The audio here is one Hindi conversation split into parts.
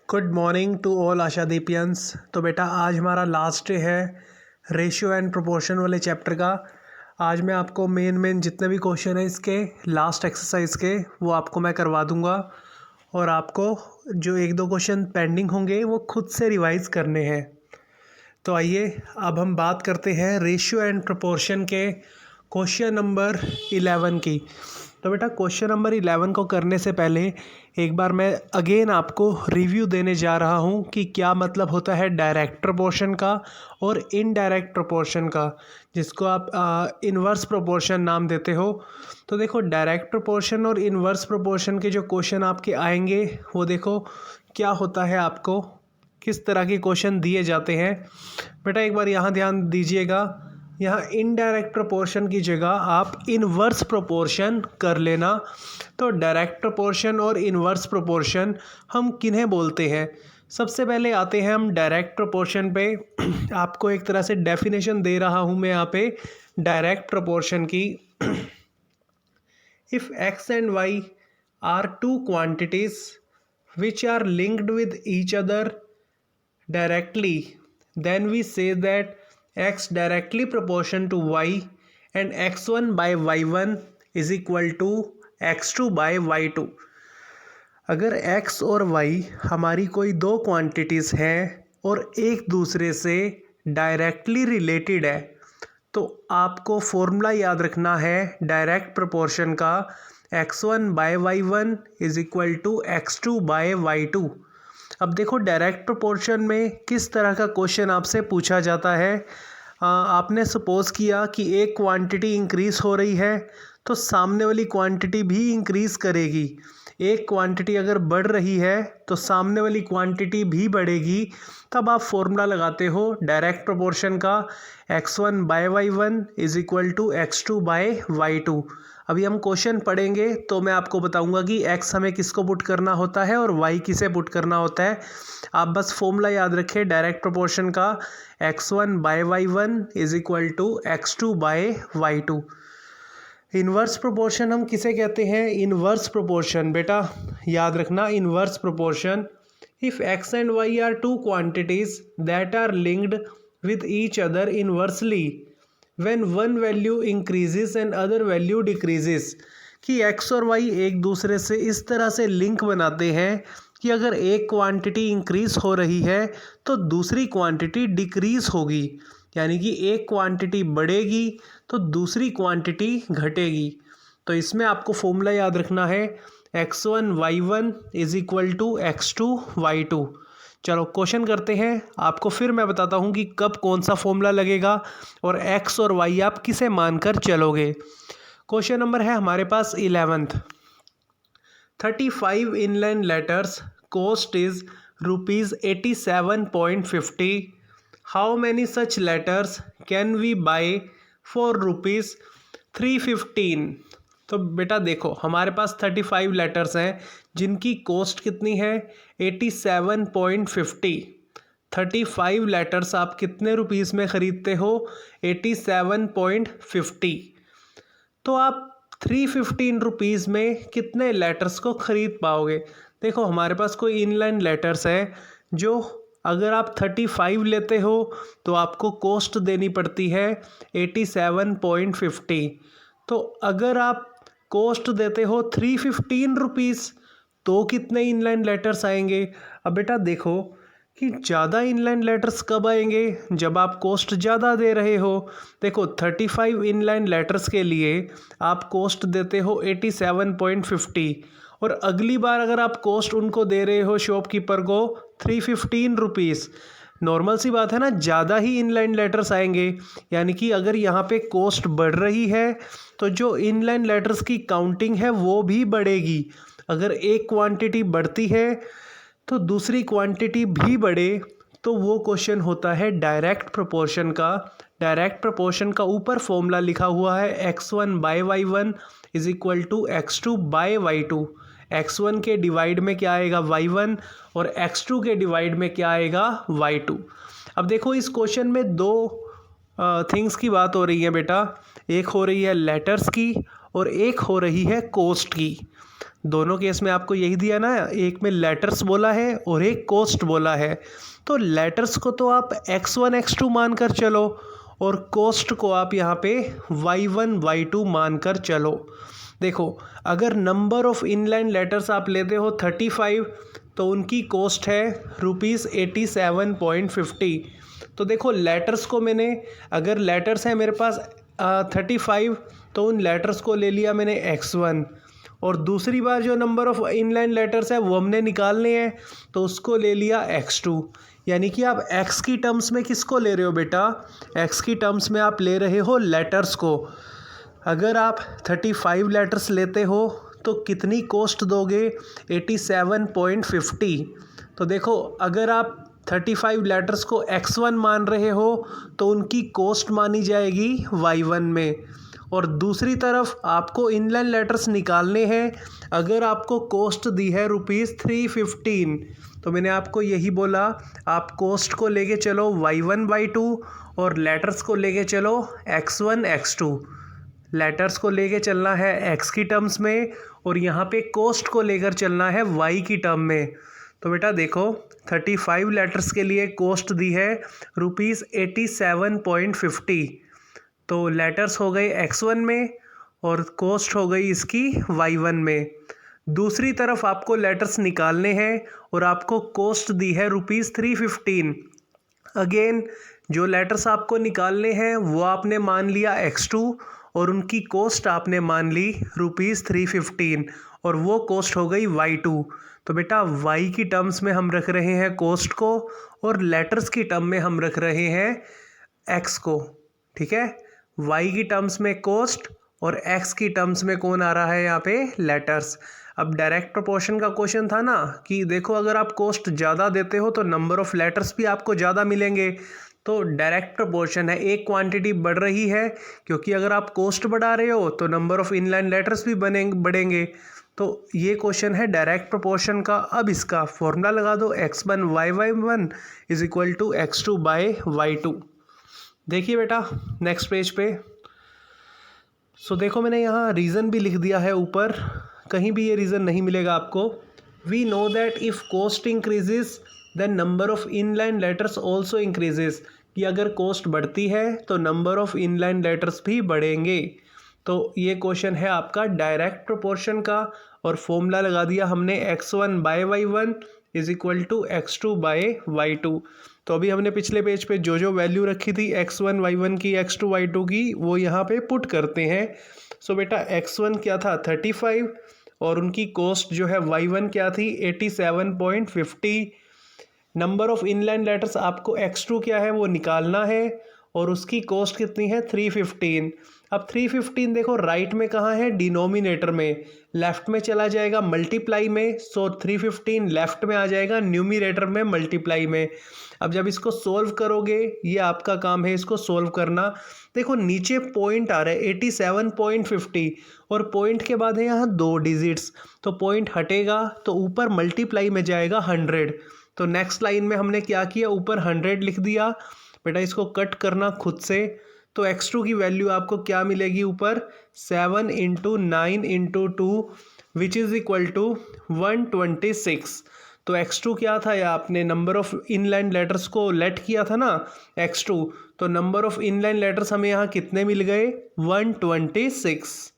गुड मॉर्निंग टू ऑल आशादीपियंस। तो बेटा आज हमारा लास्ट डे है रेशियो एंड प्रोपोर्शन वाले चैप्टर का। आज मैं आपको मेन जितने भी क्वेश्चन हैं इसके लास्ट एक्सरसाइज के वो आपको मैं करवा दूंगा और आपको जो एक दो क्वेश्चन पेंडिंग होंगे वो खुद से रिवाइज करने हैं। तो आइए अब हम बात करते हैं रेशियो एंड प्रोपोर्शन के क्वेश्चन नंबर 11 की। तो बेटा क्वेश्चन नंबर 11 को करने से पहले एक बार मैं अगेन आपको रिव्यू देने जा रहा हूँ कि क्या मतलब होता है डायरेक्ट प्रोपोर्शन का और इनडायरेक्ट प्रोपोर्शन का, जिसको आप इन्वर्स प्रोपोर्शन नाम देते हो। तो देखो डायरेक्ट प्रोपोर्शन और इन्वर्स प्रोपोर्शन के जो क्वेश्चन आपके आएंगे वो देखो क्या होता है, आपको किस तरह के क्वेश्चन दिए जाते हैं। बेटा एक बार यहाँ ध्यान दीजिएगा, यहाँ इनडायरेक्ट प्रोपोर्शन की जगह आप इन्वर्स प्रोपोर्शन कर लेना। तो डायरेक्ट प्रोपोर्शन और इन्वर्स प्रोपोर्शन हम किन्हें बोलते हैं। सबसे पहले आते हैं हम डायरेक्ट प्रोपोर्शन पे। आपको एक तरह से डेफिनेशन दे रहा हूँ मैं यहाँ पे डायरेक्ट प्रोपोर्शन की। If X and Y are two quantities which are linked with each other directly, then we say that x directly proportion to y and x1 by y1 is equal to x2 by y2। अगर x और y हमारी कोई दो क्वांटिटीज़ हैं और एक दूसरे से डायरेक्टली रिलेटेड है तो आपको फॉर्मूला याद रखना है डायरेक्ट प्रोपोर्शन का, x1 by y1 is equal to x2 by y2। अब देखो डायरेक्ट प्रोपोर्शन में किस तरह का क्वेश्चन आपसे पूछा जाता है। आपने सपोज़ किया कि एक क्वांटिटी इंक्रीज़ हो रही है तो सामने वाली क्वांटिटी भी इंक्रीज़ करेगी। एक क्वांटिटी अगर बढ़ रही है तो सामने वाली क्वांटिटी भी बढ़ेगी। तब आप फॉर्मूला लगाते हो डायरेक्ट प्रोपोर्शन का, x1 by y1 is equal to x2 by y2। अभी हम क्वेश्चन पढ़ेंगे तो मैं आपको बताऊंगा कि x हमें किसको पुट करना होता है और y किसे पुट करना होता है। आप बस फॉर्मूला याद रखें डायरेक्ट प्रोपोर्शन का, x1 by y1 is equal to x2 by y2। Inverse proportion हम किसे कहते हैं, इन्वर्स प्रोपोर्शन बेटा याद रखना, inverse proportion if x and y are two quantities that are linked with each other inversely when one value increases and other value decreases। कि x और y एक दूसरे से इस तरह से लिंक बनाते हैं कि अगर एक क्वांटिटी इंक्रीज़ हो रही है तो दूसरी क्वांटिटी डिक्रीज़ होगी, यानी कि एक क्वांटिटी बढ़ेगी तो दूसरी क्वांटिटी घटेगी। तो इसमें आपको फॉर्मूला याद रखना है x1 y1 is equal to x2 y2। चलो क्वेश्चन करते हैं, आपको फिर मैं बताता हूँ कि कब कौन सा फॉर्मूला लगेगा और x और y आप किसे मानकर चलोगे। क्वेश्चन नंबर है हमारे पास 11th। 35 inland letters cost is ₹87.50। How many such letters can we buy for ₹315। तो बेटा देखो हमारे पास 35 लेटर्स हैं जिनकी कॉस्ट कितनी है 87.50। 35 लेटर्स आप कितने रुपीस में ख़रीदते हो 87.50। तो आप 315 रुपीज़ में कितने लेटर्स को ख़रीद पाओगे। देखो हमारे पास कोई इनलाइन लेटर्स है जो अगर आप 35 लेते हो तो आपको कॉस्ट देनी पड़ती है 87.50। तो अगर आप कॉस्ट देते हो 315 रुपीज़ तो कितने इनलाइन लेटर्स आएंगे। अब बेटा देखो कि ज़्यादा इनलाइन लेटर्स कब आएंगे, जब आप कॉस्ट ज़्यादा दे रहे हो। देखो 35 इनलाइन लेटर्स के लिए आप कॉस्ट देते हो 87.50 और अगली बार अगर आप कॉस्ट उनको दे रहे हो शॉपकीपर को 315 रुपीज़, नॉर्मल सी बात है ना, ज़्यादा ही इनलाइन लेटर्स आएंगे। यानी कि अगर यहाँ पे कॉस्ट बढ़ रही है तो जो इनलाइन लेटर्स की काउंटिंग है वो भी बढ़ेगी। अगर एक क्वांटिटी बढ़ती है तो दूसरी क्वांटिटी भी बढ़े, तो वो क्वेश्चन होता है डायरेक्ट प्रोपोर्शन का। डायरेक्ट प्रोपोर्शन का ऊपर फॉर्मूला लिखा हुआ है x1 by y1 is equal to x2 by y2। x1 के डिवाइड में क्या आएगा y1 और x2 के डिवाइड में क्या आएगा y2। अब देखो इस क्वेश्चन में दो थिंग्स की बात हो रही है बेटा, एक हो रही है लेटर्स की और एक हो रही है कॉस्ट की। दोनों केस में आपको यही दिया ना, एक में लेटर्स बोला है और एक कोस्ट बोला है। तो लेटर्स को तो आप x1 x2 मान कर चलो और कोस्ट को आप यहाँ पे y1 y2 मान कर चलो। देखो अगर नंबर ऑफ इनलाइन लेटर्स आप लेते हो 35 तो उनकी कोस्ट है ₹87.50। तो देखो लेटर्स को मैंने, अगर लेटर्स है मेरे पास 35 तो उन लेटर्स को ले लिया मैंने x1, और दूसरी बार जो नंबर ऑफ इनलाइन लेटर्स है वो हमने निकालने हैं तो उसको ले लिया x2। यानी कि आप x की टर्म्स में किसको ले रहे हो बेटा, x की टर्म्स में आप ले रहे हो लेटर्स को। अगर आप 35 लेटर्स लेते हो तो कितनी कोस्ट दोगे, 87.50। तो देखो अगर आप 35 लेटर्स को x1 मान रहे हो तो उनकी कोस्ट मानी जाएगी y1 में, और दूसरी तरफ आपको इनलाइन लेटर्स निकालने हैं। अगर आपको कोस्ट दी है ₹315 तो मैंने आपको यही बोला, आप कोस्ट को लेके चलो y1 y2 और लेटर्स को लेके चलो x1 x2। लेटर्स को लेके चलना है x की टर्म्स में और यहाँ पे कोस्ट को लेकर चलना है y की टर्म में। तो बेटा देखो 35 लेटर्स के लिए कोस्ट दी है ₹87.50। तो लेटर्स हो गए x1 में और कोस्ट हो गई इसकी y1 में। दूसरी तरफ आपको लेटर्स निकालने हैं और आपको कोस्ट दी है ₹315। अगेन जो लेटर्स आपको निकालने हैं वो आपने मान लिया x2 और उनकी कोस्ट आपने मान ली ₹315 और वो कोस्ट हो गई y2। तो बेटा y की टर्म्स में हम रख रहे हैं कोस्ट को और लेटर्स की टर्म में हम रख रहे हैं x को। ठीक है, y की टर्म्स में कोस्ट और x की टर्म्स में कौन आ रहा है यहाँ पे, लेटर्स। अब डायरेक्ट प्रोपोर्शन का क्वेश्चन था ना कि देखो अगर आप कोस्ट ज़्यादा देते हो तो नंबर ऑफ लेटर्स भी आपको ज़्यादा मिलेंगे। तो डायरेक्ट प्रोपोर्शन है, एक क्वांटिटी बढ़ रही है क्योंकि अगर आप कोस्ट बढ़ा रहे हो तो नंबर ऑफ इनलाइन लेटर्स भी बढ़ेंगे। तो ये क्वेश्चन है डायरेक्ट प्रोपोर्शन का। अब इसका फॉर्मूला लगा दो, x1 y1 is equal to x2 by y2। देखिए बेटा नेक्स्ट पेज पे, सो देखो मैंने यहाँ रीज़न भी लिख दिया है ऊपर, कहीं भी ये रीज़न नहीं मिलेगा आपको। We know that if cost increases then number of inland letters also increases, कि अगर कोस्ट बढ़ती है तो नंबर ऑफ इनलाइन लेटर्स भी बढ़ेंगे। तो ये क्वेश्चन है आपका डायरेक्ट प्रोपोर्शन का और फॉर्मूला लगा दिया हमने x1 by y1 is equal to x2 by y2। तो अभी हमने पिछले पेज पे जो जो वैल्यू रखी थी x1 y1 की x2 y2 की वो यहाँ पे पुट करते हैं। सो बेटा x1 क्या था 35 और उनकी कोस्ट जो है y1 क्या थी 87.50। नंबर ऑफ इनलाइन लेटर्स आपको x2 क्या है वो निकालना है और उसकी कॉस्ट कितनी है 315। अब 315 देखो राइट में कहाँ है, डिनोमिनेटर में, लेफ्ट में चला जाएगा मल्टीप्लाई में। सो 315 लेफ्ट में आ जाएगा न्यूमिनेटर में मल्टीप्लाई में। अब जब इसको सोल्व करोगे, ये आपका काम है इसको सोल्व करना। देखो नीचे पॉइंट आ रहा है 87.50 और पॉइंट के बाद है यहाँ 2 डिजिट्स, तो पॉइंट हटेगा तो ऊपर मल्टीप्लाई में जाएगा 100। तो नेक्स्ट लाइन में हमने क्या किया, ऊपर 100 लिख दिया। बेटा इसको कट करना खुद से, तो x2 की वैल्यू आपको क्या मिलेगी ऊपर 7 × 9 × 2 विच इज़ इक्वल टू 126। तो x2 क्या था, या आपने नंबर ऑफ इनलाइन लेटर्स को लेट किया था ना x2, तो नंबर ऑफ इनलाइन लेटर्स हमें यहाँ कितने मिल गए 126।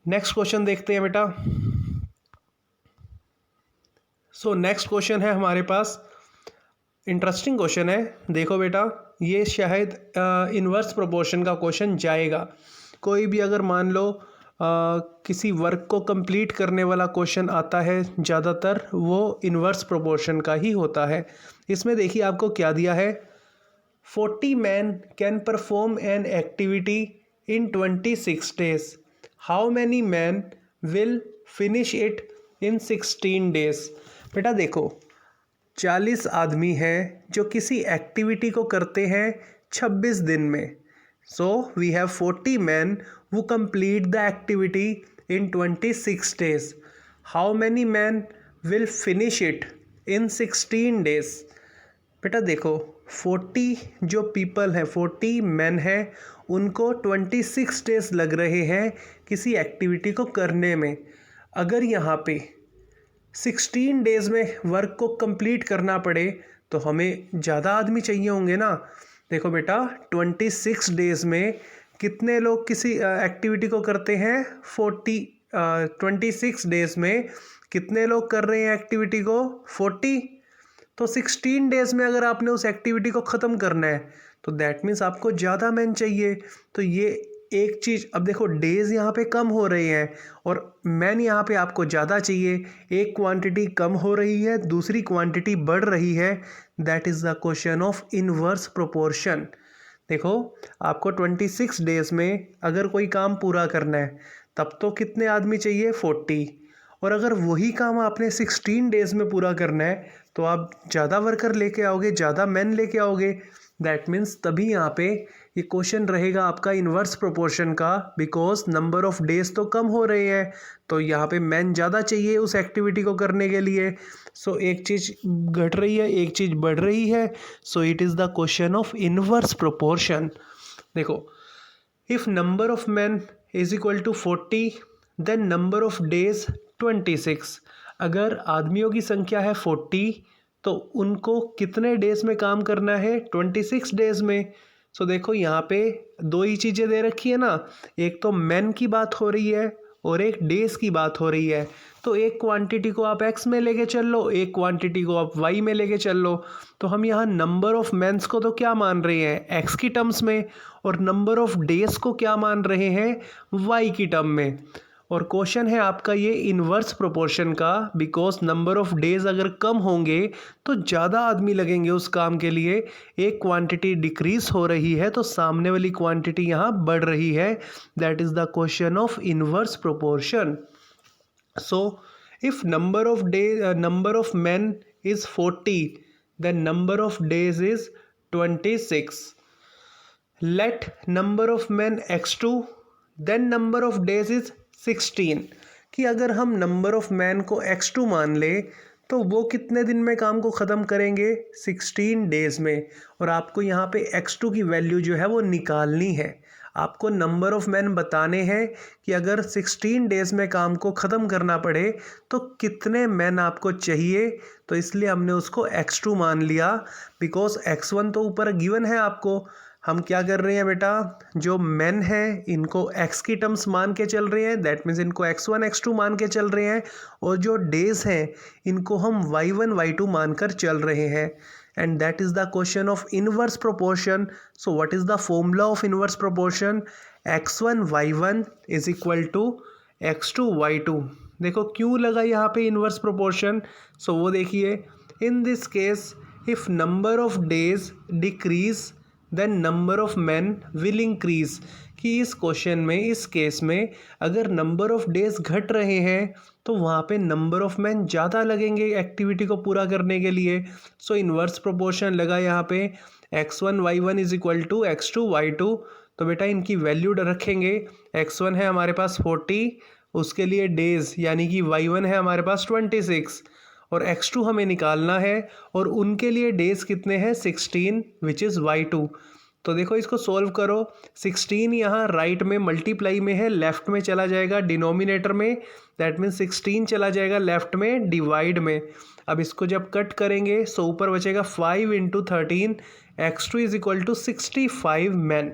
नेक्स्ट क्वेश्चन देखते हैं बेटा। सो नेक्स्ट क्वेश्चन है हमारे पास, इंटरेस्टिंग क्वेश्चन है। देखो बेटा ये शायद इन्वर्स प्रोपोर्शन का क्वेश्चन जाएगा। कोई भी अगर मान लो किसी वर्क को कंप्लीट करने वाला क्वेश्चन आता है ज़्यादातर वो इन्वर्स प्रोपोर्शन का ही होता है। इसमें देखिए आपको क्या दिया है, 40 men can perform an activity in 26 days। How many man will finish it in 16 days। बेटा देखो 40 आदमी हैं जो किसी एक्टिविटी को करते हैं 26 दिन में। So we have 40 men who complete the activity in 26 days. How many men will finish it in 16 days? बेटा देखो 40 जो पीपल हैं 40 men हैं उनको 26 डेज लग रहे हैं किसी एक्टिविटी को करने में। अगर यहाँ पे 16 डेज़ में वर्क को कंप्लीट करना पड़े तो हमें ज़्यादा आदमी चाहिए होंगे ना। देखो बेटा 26 डेज़ में कितने लोग किसी एक्टिविटी को करते हैं 26 डेज़ में कितने लोग कर रहे हैं एक्टिविटी को 40। तो 16 डेज़ में अगर आपने उस एक्टिविटी को ख़त्म करना है तो दैट मीन्स आपको ज़्यादा मैन चाहिए। तो ये एक चीज़, अब देखो डेज़ यहाँ पे कम हो रहे हैं और मैन यहाँ पे आपको ज़्यादा चाहिए। एक क्वांटिटी कम हो रही है, दूसरी क्वांटिटी बढ़ रही है। That is the question of inverse proportion. देखो आपको 26 डेज़ में अगर कोई काम पूरा करना है तब तो कितने आदमी चाहिए 40, और अगर वही काम आपने 16 डेज़ में पूरा करना है तो आप ज़्यादा वर्कर लेके आओगे, ज़्यादा मैन लेके आओगे। दैट मीन्स तभी यहाँ पे ये क्वेश्चन रहेगा आपका इन्वर्स प्रोपोर्शन का, बिकॉज नंबर ऑफ डेज तो कम हो रहे हैं तो यहाँ पे मैन ज़्यादा चाहिए उस एक्टिविटी को करने के लिए। सो एक चीज़ घट रही है, एक चीज़ बढ़ रही है। So it is the question of inverse proportion. देखो if number of man is equal to 40 then number of days 26। अगर आदमियों की संख्या है 40 तो उनको कितने डेज़ में काम करना है 26 डेज़ में। सो देखो यहाँ पे दो ही चीज़ें दे रखी है ना, एक तो मैन की बात हो रही है और एक डेज़ की बात हो रही है। तो एक क्वांटिटी को आप एक्स में लेके चल लो, एक क्वांटिटी को आप वाई में लेके चल लो। तो हम यहाँ नंबर ऑफ मैन्स को तो क्या मान रहे हैं एक्स की टर्म्स में, और नंबर ऑफ डेज़ को क्या मान रहे हैं वाई की टर्म में। और क्वेश्चन है आपका ये इन्वर्स प्रोपोर्शन का, बिकॉज नंबर ऑफ डेज अगर कम होंगे तो ज़्यादा आदमी लगेंगे उस काम के लिए। एक क्वांटिटी डिक्रीज हो रही है तो सामने वाली क्वांटिटी यहाँ बढ़ रही है। That is the question of inverse proportion. So if number of man is 40 then number of days is 26. Let number of men x2 then number of days is 16। कि अगर हम नंबर ऑफ मैन को x2 मान ले तो वो कितने दिन में काम को ख़त्म करेंगे 16 डेज़ में। और आपको यहाँ पे x2 की वैल्यू जो है वो निकालनी है। आपको नंबर ऑफ मैन बताने हैं कि अगर 16 डेज़ में काम को ख़त्म करना पड़े तो कितने मैन आपको चाहिए। तो इसलिए हमने उसको x2 मान लिया, बिकॉज x1 तो ऊपर गिवन है आपको। हम क्या कर रहे हैं बेटा, जो मैन है इनको x की टर्म्स मान के चल रहे हैं, दैट मीन्स इनको x1 x2 मान के चल रहे हैं, और जो डेज़ हैं इनको हम y1 y2 मान कर चल रहे हैं। And that is the question of inverse proportion. So what is the formula of inverse proportion? x1 y1 is equal to x2 y2। देखो क्यों लगा यहाँ पे inverse proportion? So वो देखिए, in this case if number of days decrease then number of men will increase। कि इस क्वेश्चन में, इस केस में अगर नंबर ऑफ डेज घट रहे हैं तो वहाँ पे नंबर ऑफ मैन ज़्यादा लगेंगे एक्टिविटी को पूरा करने के लिए। सो इन्वर्स प्रोपोर्शन लगा यहाँ पे x1 y1 is equal to x2 y2। तो बेटा इनकी वैल्यू रखेंगे, x1 है हमारे पास 40, उसके लिए डेज़ यानी कि y1 है हमारे पास 26, और x2 हमें निकालना है और उनके लिए डेज़ कितने हैं 16 विच इज़ y2। तो देखो इसको सॉल्व करो, 16 यहाँ राइट में मल्टीप्लाई में है, लेफ़्ट में चला जाएगा डिनोमिनेटर में, दैट मीन्स 16 चला जाएगा लेफ़्ट में डिवाइड में। अब इसको जब कट करेंगे सो ऊपर बचेगा 5 into 13, x2 is equal to 65 man.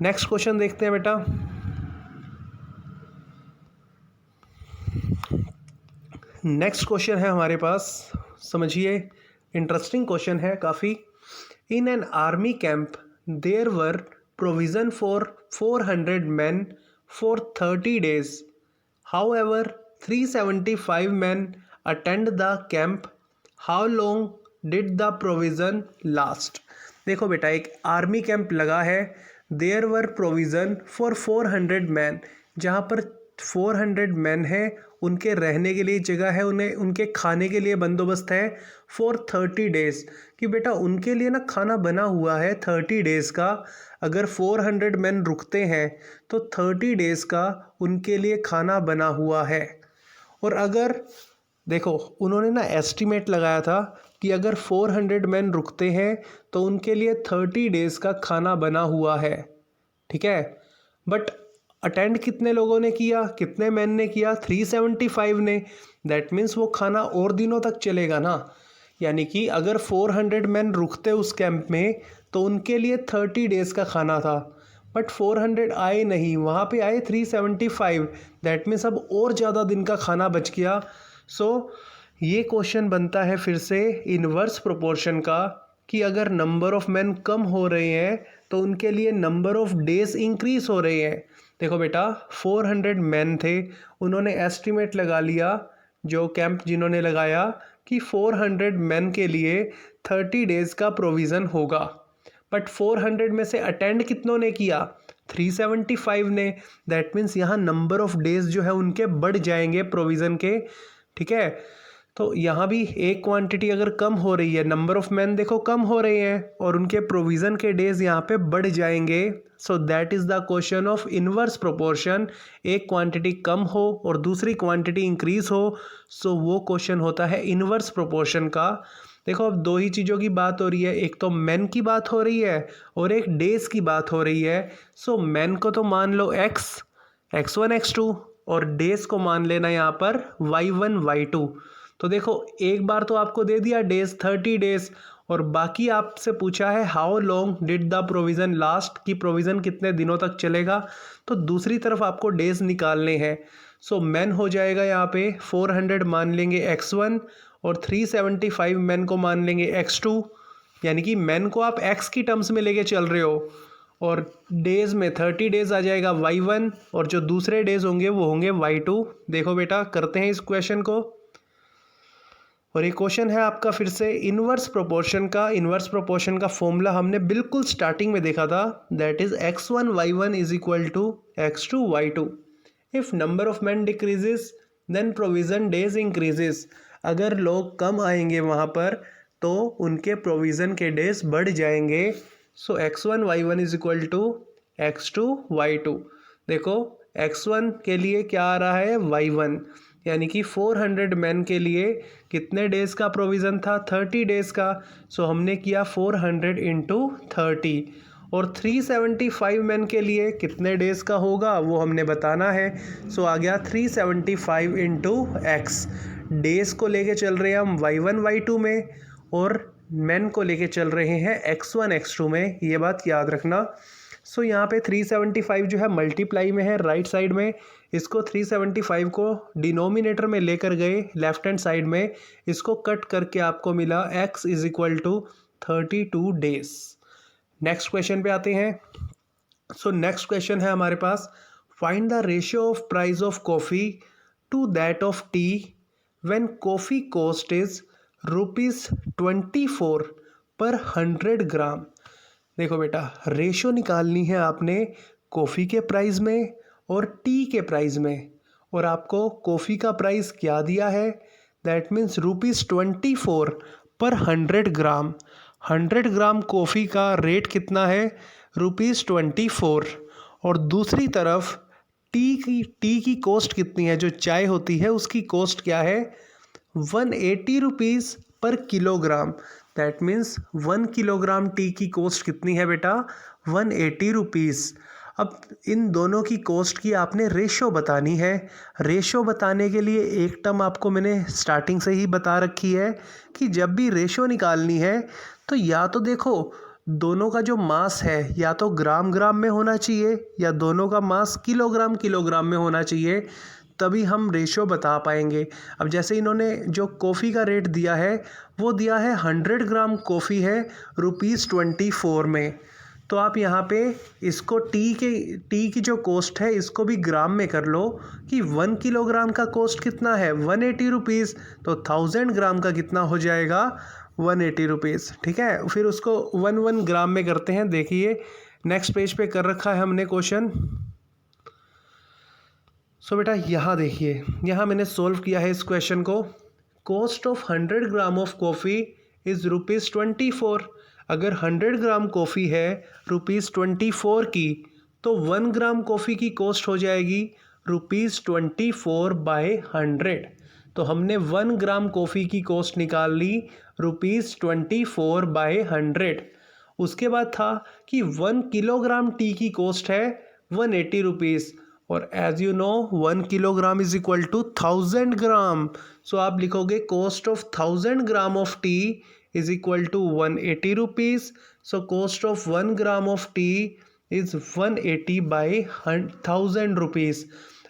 Next question देखते हैं बेटा। नेक्स्ट क्वेश्चन है हमारे पास, समझिए इंटरेस्टिंग क्वेश्चन है काफ़ी। In an army camp there were provision for 400 men for 30 days. However, 375 men attend the camp. How long did the provision last? देखो बेटा एक आर्मी कैंप लगा है, there were provision for 400 men, जहाँ पर 400 मैन है, उनके रहने के लिए जगह है, उन्हें उनके खाने के लिए बंदोबस्त है फॉर 30 डेज़। कि बेटा उनके लिए ना खाना बना हुआ है 30 डेज़ का। अगर 400 मैन रुकते हैं तो 30 डेज़ का उनके लिए खाना बना हुआ है। और अगर देखो उन्होंने ना एस्टीमेट लगाया था कि अगर 400 मैन रुकते हैं तो उनके लिए 30 डेज़ का खाना बना हुआ है, ठीक है। बट अटेंड कितने लोगों ने किया, कितने मैन ने किया, 375 ने। दैट मीन्स वो खाना और दिनों तक चलेगा ना, यानी कि अगर 400 मैन रुकते उस कैंप में तो उनके लिए 30 डेज़ का खाना था, बट 400 आए नहीं, वहाँ पे आए 375। दैट मीन्स अब और ज़्यादा दिन का खाना बच गया। सो ये क्वेश्चन बनता है फिर से इनवर्स प्रोपोर्शन का, कि अगर नंबर ऑफ मैन कम हो रहे हैं तो उनके लिए नंबर ऑफ डेज इंक्रीज हो रहे हैं। देखो बेटा, 400 मैन थे, उन्होंने एस्टिमेट लगा लिया, जो कैंप जिन्होंने लगाया, कि 400 मैन के लिए 30 डेज़ का प्रोविज़न होगा। बट 400 में से अटेंड कितनों ने किया, 375 ने। दैट मीन्स यहाँ नंबर ऑफ डेज जो है उनके बढ़ जाएंगे प्रोविज़न के, ठीक है। तो यहाँ भी एक क्वांटिटी अगर कम हो रही है, नंबर ऑफ मैन देखो कम हो रहे हैं, और उनके प्रोविज़न के डेज यहाँ पे बढ़ जाएंगे। So that is the question of inverse proportion. एक क्वांटिटी कम हो और दूसरी क्वांटिटी इंक्रीज हो, सो वो क्वेश्चन होता है इनवर्स प्रोपोर्शन का। देखो अब दो ही चीज़ों की बात हो रही है, एक तो मैन की बात हो रही है और एक डेज की बात हो रही है। सो मैन को तो मान लो x1 x2, और डेज को मान लेना यहाँ पर y1 y2। तो देखो एक बार तो आपको दे दिया डेज 30 डेज, और बाकी आपसे पूछा है how long did the provision last, कि प्रोविज़न कितने दिनों तक चलेगा। तो दूसरी तरफ आपको डेज निकालने हैं। सो मैन हो जाएगा यहाँ पे 400 मान लेंगे x1 और 375 मैन को मान लेंगे x2, यानी कि मैन को आप x की टर्म्स में लेके चल रहे हो, और डेज में 30 डेज आ जाएगा y1, और जो दूसरे डेज होंगे वो होंगे y2। देखो बेटा करते हैं इस क्वेश्चन को, और ये क्वेश्चन है आपका फिर से इनवर्स प्रोपोर्शन का। इनवर्स प्रोपोर्शन का फॉर्मूला हमने बिल्कुल स्टार्टिंग में देखा था, that is x1 y1 is equal to x2 y2। If number of man decreases then provision days increases. अगर लोग कम आएंगे वहाँ पर तो उनके प्रोविज़न के डेज बढ़ जाएंगे। So x1 y1 is equal to x2 y2। देखो x1 के लिए क्या आ रहा है, y1, यानी कि 400 मैन के लिए कितने डेज़ का प्रोविज़न था, 30 डेज़ का। सो हमने किया 400 इंटू 30, और 375 मैन के लिए कितने डेज़ का होगा वो हमने बताना है। सो आ गया 375 इंटू एक्स। डेज़ को लेके चल रहे हैं हम y1 y2 में, और मैन को लेके चल रहे हैं x1 x2 में, ये बात याद रखना। सो यहाँ पे 375 जो है मल्टीप्लाई में है राइट साइड में, इसको 375 को डिनोमिनेटर में लेकर गए लेफ्ट हैंड साइड में, इसको कट करके आपको मिला x is equal to 32 days. Next question पे आते हैं। सो नेक्स्ट क्वेश्चन है हमारे पास, find the ratio of price of coffee to that of tea when coffee cost is ₹24 पर 100 ग्राम। देखो बेटा, रेशो निकालनी है आपने कॉफ़ी के प्राइस में और टी के प्राइस में, और आपको कॉफ़ी का प्राइस क्या दिया है, दैट मीन्स ₹24 पर 100 ग्राम। 100 ग्राम कॉफ़ी का रेट कितना है, ₹24। और दूसरी तरफ टी की कॉस्ट कितनी है, जो चाय होती है उसकी कॉस्ट क्या है, 180 रुपीज़ पर kilogram. That means 1 kilogram T की कॉस्ट कितनी है बेटा, 180 रुपीज़। अब इन दोनों की कॉस्ट की आपने रेशो बतानी है। रेशो बताने के लिए एक टर्म आपको मैंने स्टार्टिंग से ही बता रखी है कि जब भी रेशो निकालनी है तो या तो देखो दोनों का जो मास है या तो ग्राम ग्राम में होना चाहिए, या दोनों का मास किलोग्राम किलोग्राम में होना चाहिए, तभी हम रेशो बता पाएंगे। अब जैसे इन्होंने जो कॉफ़ी का रेट दिया है वो दिया है 100 ग्राम कॉफ़ी है ₹24 में, तो आप यहाँ पे इसको टी की जो कॉस्ट है इसको भी ग्राम में कर लो कि 1 किलोग्राम का कॉस्ट कितना है, 180 रुपीज़, तो 1000 ग्राम का कितना हो जाएगा, 180 रुपीज़। ठीक है, फिर उसको 1 ग्राम में करते हैं। देखिए नेक्स्ट पेज पे कर रखा है हमने क्वेश्चन। सो बेटा यहाँ देखिए, यहाँ मैंने सोल्व किया है इस क्वेश्चन को। Cost of 100 gram of coffee is ₹24। अगर 100 ग्राम कॉफ़ी है ₹24 की, तो 1 ग्राम कॉफ़ी की कॉस्ट हो जाएगी ₹24/100। तो हमने 1 ग्राम कॉफ़ी की कॉस्ट निकाल ली ₹24/100। उसके बाद था कि 1 किलोग्राम टी की कॉस्ट है 180 रुपीज़, और as you know 1 kilogram is equal to 1000 gram. So आप लिखोगे cost of 1000 gram of tea is equal to 180 rupees. So cost of 1 gram of tea is 180 by 1000 rupees.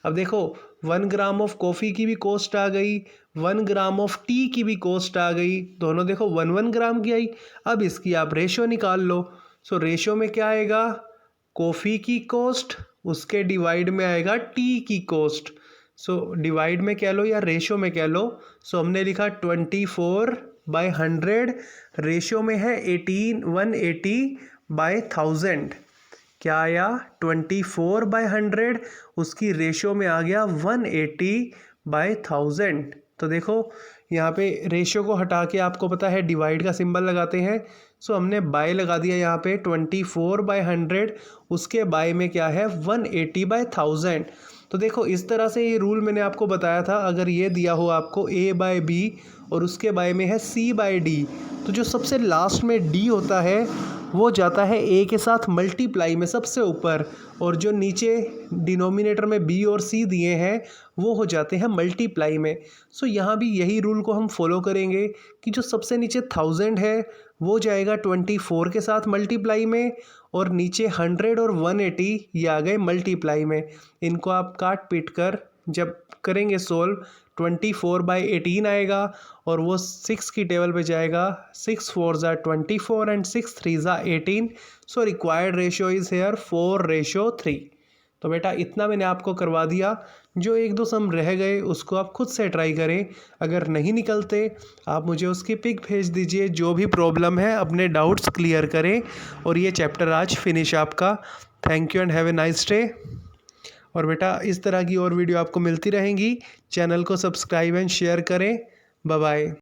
अब देखो 1 ग्राम ऑफ कॉफ़ी की भी कॉस्ट आ गई, 1 ग्राम ऑफ टी की भी कॉस्ट आ गई, दोनों देखो 1 ग्राम की आई। अब इसकी आप रेशो निकाल लो। सो रेशो में क्या आएगा, कॉफ़ी की कॉस्ट उसके डिवाइड में आएगा टी की कॉस्ट। सो डिवाइड में कह लो या रेशो में कह लो। सो हमने लिखा 24/100, रेशो में है 180 बाई 1000। क्या आया 24/100, उसकी रेशो में आ गया 180 बाई 1000। तो देखो यहाँ पे रेशियो को हटा के आपको पता है डिवाइड का सिंबल लगाते हैं। सो हमने बाय लगा दिया यहाँ पे 24/100, उसके बाय में क्या है 180 बाई 1000। तो देखो इस तरह से ये रूल मैंने आपको बताया था। अगर ये दिया हो आपको A/B और उसके बाय में है C/D, तो जो सबसे लास्ट में D होता है वो जाता है A के साथ मल्टीप्लाई में सबसे ऊपर, और जो नीचे डिनोमिनेटर में B और C दिए हैं वो हो जाते हैं मल्टीप्लाई में। सो यहाँ भी यही रूल को हम फॉलो करेंगे कि जो सबसे नीचे 1000 है वो जाएगा 24 के साथ मल्टीप्लाई में, और नीचे 100 और 180 ये आ गए मल्टीप्लाई में। इनको आप काट पीट कर जब करेंगे सोल्व 24/18 आएगा, और वो 6 की टेबल पे जाएगा। 6 4 ज़ा 24 एंड 6 3 ज़ा 18। So required ratio is here 4:3। तो बेटा इतना मैंने आपको करवा दिया। जो एक दो सम रह गए उसको आप खुद से ट्राई करें। अगर नहीं निकलते आप मुझे उसकी पिक भेज दीजिए। जो भी प्रॉब्लम है अपने डाउट्स क्लियर करें, और ये चैप्टर आज फिनिश आपका। Thank you and have a nice day. और बेटा इस तरह की और वीडियो आपको मिलती रहेंगी। चैनल को सब्सक्राइब एंड शेयर करें। Bye bye.